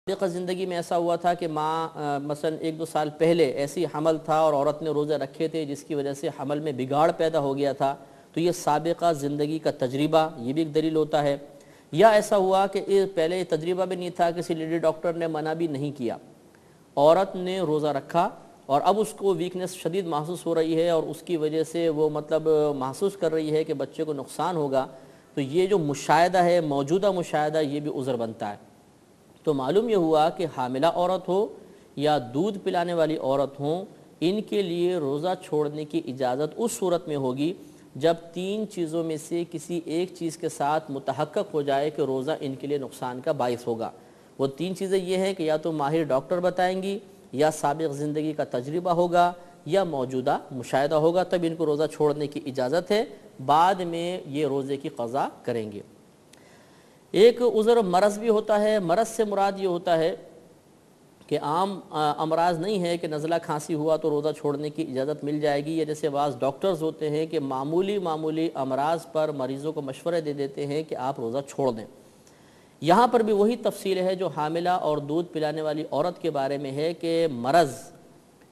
سابقہ زندگی میں ایسا ہوا تھا کہ ماں مثلا 1-2 سال پہلے ایسی حمل تھا اور عورت نے روزے رکھے تھے جس کی وجہ سے حمل میں بگاڑ پیدا ہو گیا تھا، تو یہ سابقہ زندگی کا تجربہ یہ بھی ایک دلیل ہوتا ہے۔ یا ایسا ہوا کہ پہلے یہ تجربہ بھی نہیں تھا، کسی لیڈی ڈاکٹر نے منع بھی نہیں کیا، عورت نے روزہ رکھا اور اب اس کو ویکنس شدید محسوس ہو رہی ہے اور اس کی وجہ سے وہ محسوس کر رہی ہے کہ بچے کو نقصان ہوگا، تو یہ جو مشاہدہ ہے، موجودہ مشاہدہ، یہ بھی عذر بنتا ہے۔ تو معلوم یہ ہوا کہ حاملہ عورت ہو یا دودھ پلانے والی عورت ہوں، ان کے لیے روزہ چھوڑنے کی اجازت اس صورت میں ہوگی جب 3 چیزوں میں سے کسی ایک چیز کے ساتھ متحقق ہو جائے کہ روزہ ان کے لیے نقصان کا باعث ہوگا۔ وہ 3 چیزیں یہ ہیں کہ یا تو ماہر ڈاکٹر بتائیں گی، یا سابق زندگی کا تجربہ ہوگا، یا موجودہ مشاہدہ ہوگا، تب ان کو روزہ چھوڑنے کی اجازت ہے، بعد میں یہ روزے کی قضا کریں گے۔ ایک عذر مرض بھی ہوتا ہے۔ مرض سے مراد یہ ہوتا ہے کہ عام امراض نہیں ہے کہ نزلہ کھانسی ہوا تو روزہ چھوڑنے کی اجازت مل جائے گی، یا جیسے بعض ڈاکٹرز ہوتے ہیں کہ معمولی امراض پر مریضوں کو مشورے دے دیتے ہیں کہ آپ روزہ چھوڑ دیں۔ یہاں پر بھی وہی تفصیل ہے جو حاملہ اور دودھ پلانے والی عورت کے بارے میں ہے کہ مرض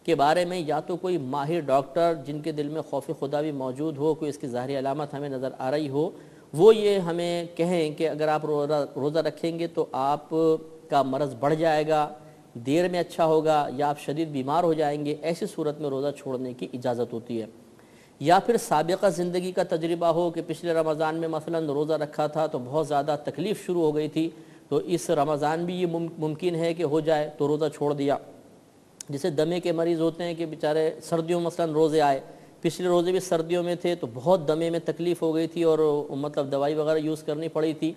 کے بارے میں یا تو کوئی ماہر ڈاکٹر جن کے دل میں خوف خدا بھی موجود ہو، کوئی اس کی ظاہری علامت ہمیں نظر آ رہی ہو، وہ یہ ہمیں کہیں کہ اگر آپ روزہ رکھیں گے تو آپ کا مرض بڑھ جائے گا، دیر میں اچھا ہوگا، یا آپ شدید بیمار ہو جائیں گے، ایسی صورت میں روزہ چھوڑنے کی اجازت ہوتی ہے۔ یا پھر سابقہ زندگی کا تجربہ ہو کہ پچھلے رمضان میں مثلا روزہ رکھا تھا تو بہت زیادہ تکلیف شروع ہو گئی تھی، تو اس رمضان بھی یہ ممکن ہے کہ ہو جائے تو روزہ چھوڑ دیا۔ جیسے دمے کے مریض ہوتے ہیں کہ بیچارے سردیوں مثلا روزے آئے، پچھلے روزے بھی سردیوں میں تھے تو بہت دمے میں تکلیف ہو گئی تھی اور دوائی وغیرہ یوز کرنی پڑی تھی،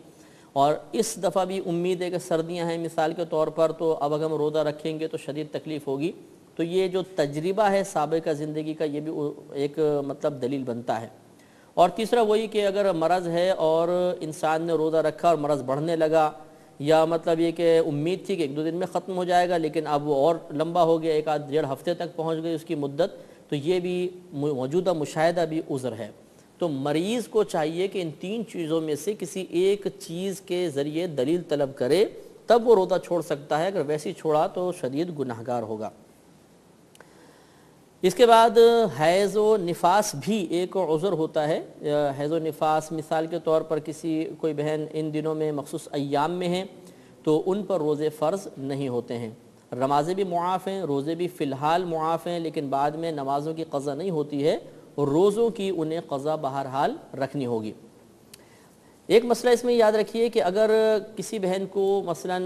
اور اس دفعہ بھی امید ہے کہ سردیاں ہیں مثال کے طور پر، تو اب اگر ہم روزہ رکھیں گے تو شدید تکلیف ہوگی، تو یہ جو تجربہ ہے سابقہ زندگی کا، یہ بھی ایک دلیل بنتا ہے۔ اور تیسرا وہی کہ اگر مرض ہے اور انسان نے روزہ رکھا اور مرض بڑھنے لگا، یا یہ کہ امید تھی کہ 1-2 دن میں ختم ہو جائے گا لیکن اب وہ اور لمبا ہو گیا، 1-1.5 ہفتے تک پہنچ گئی اس کی مدت، تو یہ بھی موجودہ مشاہدہ بھی عذر ہے۔ تو مریض کو چاہیے کہ ان 3 چیزوں میں سے کسی ایک چیز کے ذریعے دلیل طلب کرے، تب وہ روزہ چھوڑ سکتا ہے، اگر ویسی چھوڑا تو شدید گناہگار ہوگا۔ اس کے بعد حیض و نفاس بھی ایک عذر ہوتا ہے۔ حیض و نفاس مثال کے طور پر کوئی بہن ان دنوں میں مخصوص ایام میں ہیں تو ان پر روزے فرض نہیں ہوتے ہیں، نمازیں بھی معاف ہیں، روزے بھی فی الحال معاف ہیں، لیکن بعد میں نمازوں کی قضا نہیں ہوتی ہے اور روزوں کی انہیں قضا بہرحال رکھنی ہوگی۔ ایک مسئلہ اس میں یاد رکھیے کہ اگر کسی بہن کو مثلا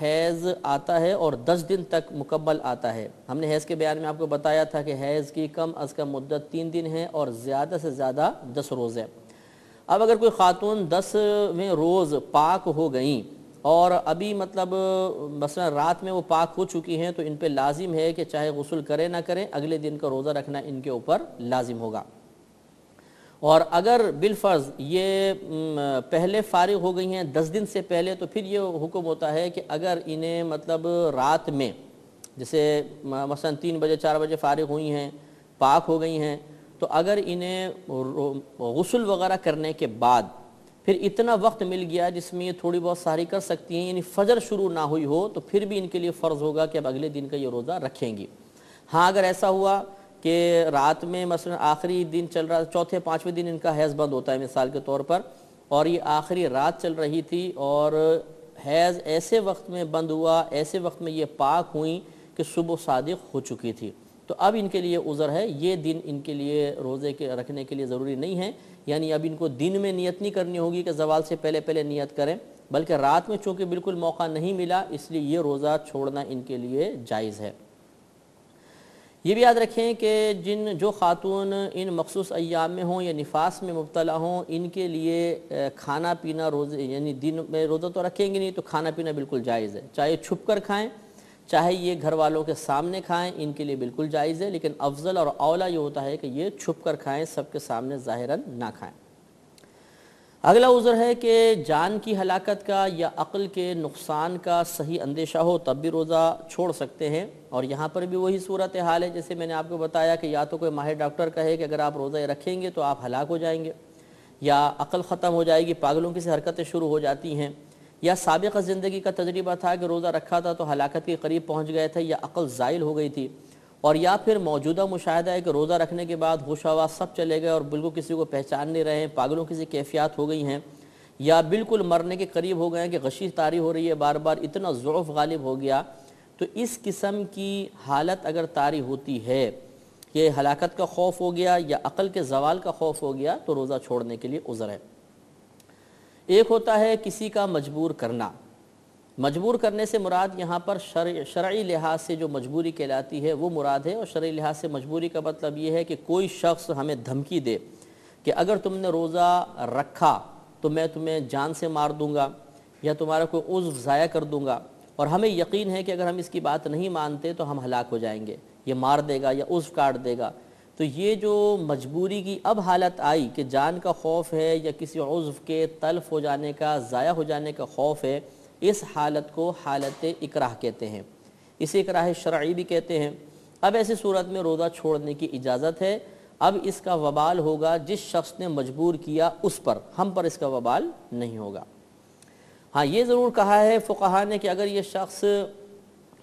حیض آتا ہے اور 10 دن تک مکمل آتا ہے، ہم نے حیض کے بیان میں آپ کو بتایا تھا کہ حیض کی کم از کم مدت 3 دن ہے اور زیادہ سے زیادہ 10 روز ہے۔ اب اگر کوئی خاتون 10ویں روز پاک ہو گئیں اور ابھی مثلا رات میں وہ پاک ہو چکی ہیں، تو ان پہ لازم ہے کہ چاہے غسل کریں نہ کریں، اگلے دن کا روزہ رکھنا ان کے اوپر لازم ہوگا۔ اور اگر بالفرض یہ پہلے فارغ ہو گئی ہیں 10 دن سے پہلے، تو پھر یہ حکم ہوتا ہے کہ اگر انہیں رات میں جیسے مثلا 3 بجے 4 بجے فارغ ہوئی ہیں، پاک ہو گئی ہیں، تو اگر انہیں غسل وغیرہ کرنے کے بعد پھر اتنا وقت مل گیا جس میں یہ تھوڑی بہت سحری کر سکتی ہیں، یعنی فجر شروع نہ ہوئی ہو، تو پھر بھی ان کے لیے فرض ہوگا کہ اب اگلے دن کا یہ روزہ رکھیں گی۔ ہاں اگر ایسا ہوا کہ رات میں مثلا آخری دن چل رہا، چوتھے 5ویں دن ان کا حیض بند ہوتا ہے مثال کے طور پر، اور یہ آخری رات چل رہی تھی اور حیض ایسے وقت میں بند ہوا، ایسے وقت میں یہ پاک ہوئیں کہ صبح صادق ہو چکی تھی، تو اب ان کے لیے عذر ہے، یہ دن ان کے لیے روزے کے رکھنے کے لیے ضروری نہیں ہے، یعنی اب ان کو دن میں نیت نہیں کرنی ہوگی کہ زوال سے پہلے نیت کریں، بلکہ رات میں چونکہ بالکل موقع نہیں ملا، اس لیے یہ روزہ چھوڑنا ان کے لیے جائز ہے۔ یہ بھی یاد رکھیں کہ جو خاتون ان مخصوص ایام میں ہوں یا نفاس میں مبتلا ہوں، ان کے لیے کھانا پینا روزے یعنی دن میں روزہ تو رکھیں گے نہیں، تو کھانا پینا بالکل جائز ہے، چاہے چھپ کر کھائیں چاہے یہ گھر والوں کے سامنے کھائیں، ان کے لیے بالکل جائز ہے، لیکن افضل اور اولیٰ یہ ہوتا ہے کہ یہ چھپ کر کھائیں، سب کے سامنے ظاہراً نہ کھائیں۔ اگلا عذر ہے کہ جان کی ہلاکت کا یا عقل کے نقصان کا صحیح اندیشہ ہو، تب بھی روزہ چھوڑ سکتے ہیں، اور یہاں پر بھی وہی صورتحال ہے جیسے میں نے آپ کو بتایا کہ یا تو کوئی ماہر ڈاکٹر کہے کہ اگر آپ روزہ رکھیں گے تو آپ ہلاک ہو جائیں گے، یا عقل ختم ہو جائے گی، پاگلوں کی سی حرکتیں شروع ہو جاتی ہیں، یا سابقہ زندگی کا تجربہ تھا کہ روزہ رکھا تھا تو ہلاکت کے قریب پہنچ گئے تھے یا عقل زائل ہو گئی تھی، اور یا پھر موجودہ مشاہدہ ہے کہ روزہ رکھنے کے بعد ہوش و حواس سب چلے گئے اور بالکل کسی کو پہچان نہیں رہے ہیں، پاگلوں کی سی کیفیات ہو گئی ہیں، یا بالکل مرنے کے قریب ہو گئے ہیں کہ غشی طاری ہو رہی ہے بار بار، اتنا ضعف غالب ہو گیا، تو اس قسم کی حالت اگر طاری ہوتی ہے کہ ہلاکت کا خوف ہو گیا یا عقل کے زوال کا خوف ہو گیا تو روزہ چھوڑنے کے لیے عذر ہے۔ ایک ہوتا ہے کسی کا مجبور کرنا، مجبور کرنے سے مراد یہاں پر شرعی لحاظ سے جو مجبوری کہلاتی ہے وہ مراد ہے، اور شرعی لحاظ سے مجبوری کا مطلب یہ ہے کہ کوئی شخص ہمیں دھمکی دے کہ اگر تم نے روزہ رکھا تو میں تمہیں جان سے مار دوں گا یا تمہارا کوئی عضو ضائع کر دوں گا، اور ہمیں یقین ہے کہ اگر ہم اس کی بات نہیں مانتے تو ہم ہلاک ہو جائیں گے، یہ مار دے گا یا عضو کاٹ دے گا، تو یہ جو مجبوری کی اب حالت آئی کہ جان کا خوف ہے یا کسی عضو کے تلف ہو جانے کا، ضائع ہو جانے کا خوف ہے، اس حالت کو حالت اکراہ کہتے ہیں، اسے اکراہ شرعی بھی کہتے ہیں۔ اب ایسی صورت میں روزہ چھوڑنے کی اجازت ہے۔ اب اس کا وبال ہوگا جس شخص نے مجبور کیا اس پر، ہم پر اس کا وبال نہیں ہوگا۔ ہاں یہ ضرور کہا ہے فقہا نے کہ اگر یہ شخص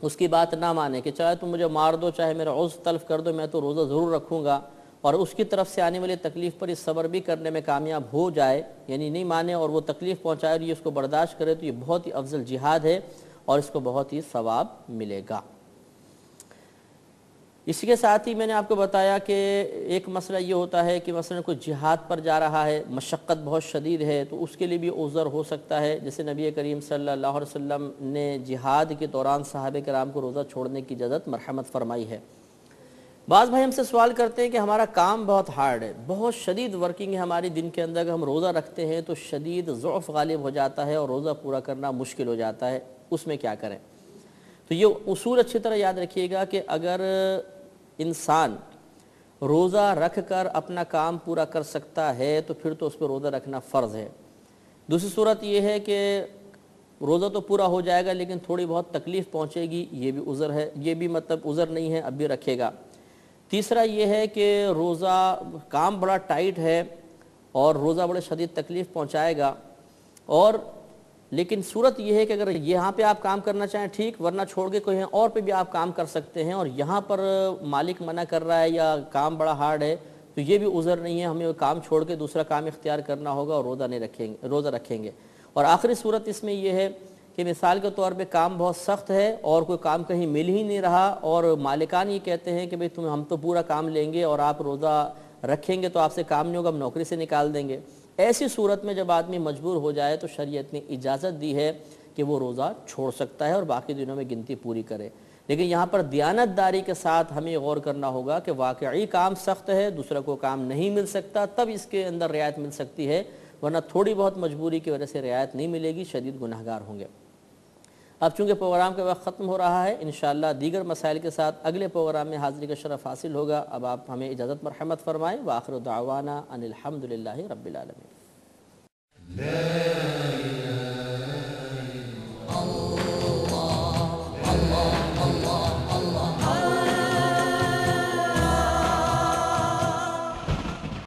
اس کی بات نہ مانے کہ چاہے تم مجھے مار دو چاہے میرا عضو تلف کر دو، میں تو روزہ ضرور رکھوں گا، اور اس کی طرف سے آنے والی تکلیف پر اس صبر بھی کرنے میں کامیاب ہو جائے، یعنی نہیں مانے اور وہ تکلیف پہنچائے اور یہ اس کو برداشت کرے، تو یہ بہت ہی افضل جہاد ہے اور اس کو بہت ہی ثواب ملے گا۔ اسی کے ساتھ ہی میں نے آپ کو بتایا کہ ایک مسئلہ یہ ہوتا ہے کہ مثلا کوئی جہاد پر جا رہا ہے، مشقت بہت شدید ہے، تو اس کے لیے بھی عذر ہو سکتا ہے، جیسے نبی کریم صلی اللہ علیہ وسلم نے جہاد کے دوران صحابہ کرام کو روزہ چھوڑنے کی اجازت مرحمت فرمائی ہے۔ بعض بھائی ہم سے سوال کرتے ہیں کہ ہمارا کام بہت ہارڈ ہے، بہت شدید ورکنگ ہے ہماری دن کے اندر، اگر ہم روزہ رکھتے ہیں تو شدید ضعف غالب ہو جاتا ہے اور روزہ پورا کرنا مشکل ہو جاتا ہے، اس میں کیا کریں؟ تو یہ اصول اچھی طرح یاد رکھیے گا کہ اگر انسان روزہ رکھ کر اپنا کام پورا کر سکتا ہے تو پھر تو اس پہ روزہ رکھنا فرض ہے۔ دوسری صورت یہ ہے کہ روزہ تو پورا ہو جائے گا لیکن تھوڑی بہت تکلیف پہنچے گی، یہ بھی عذر ہے، یہ بھی مطلب عذر نہیں ہے، اب بھی رکھے گا۔ تیسرا یہ ہے کہ روزہ کام بڑا ٹائٹ ہے اور روزہ بڑے شدید تکلیف پہنچائے گا، اور لیکن صورت یہ ہے کہ اگر یہاں پہ آپ کام کرنا چاہیں ٹھیک، ورنہ چھوڑ کے کوئی اور پہ بھی آپ کام کر سکتے ہیں، اور یہاں پر مالک منع کر رہا ہے یا کام بڑا ہارڈ ہے تو یہ بھی عذر نہیں ہے، ہمیں وہ کام چھوڑ کے دوسرا کام اختیار کرنا ہوگا اور روزہ رکھیں گے۔ اور آخری صورت اس میں یہ ہے کہ مثال کے طور پہ کام بہت سخت ہے اور کوئی کام کہیں مل ہی نہیں رہا، اور مالکان یہ کہتے ہیں کہ بھئی ہم تو پورا کام لیں گے اور آپ روزہ رکھیں گے تو آپ سے کام نہیں ہوگا، ہم نوکری سے نکال دیں گے۔ ایسی صورت میں جب آدمی مجبور ہو جائے تو شریعت نے اجازت دی ہے کہ وہ روزہ چھوڑ سکتا ہے اور باقی دنوں میں گنتی پوری کرے، لیکن یہاں پر دیانت داری کے ساتھ ہمیں غور کرنا ہوگا کہ واقعی کام سخت ہے، دوسرا کو کام نہیں مل سکتا، تب اس کے اندر رعایت مل سکتی ہے، ورنہ تھوڑی بہت مجبوری کی وجہ سے رعایت نہیں ملے گی، شدید گناہگار ہوں گے۔ اب چونکہ پروگرام کا وقت ختم ہو رہا ہے، انشاءاللہ دیگر مسائل کے ساتھ اگلے پروگرام میں حاضری کا شرف حاصل ہوگا۔ اب آپ ہمیں اجازت مرحمت فرمائیں، وآخر دعوانا ان الحمدللہ رب العالمین۔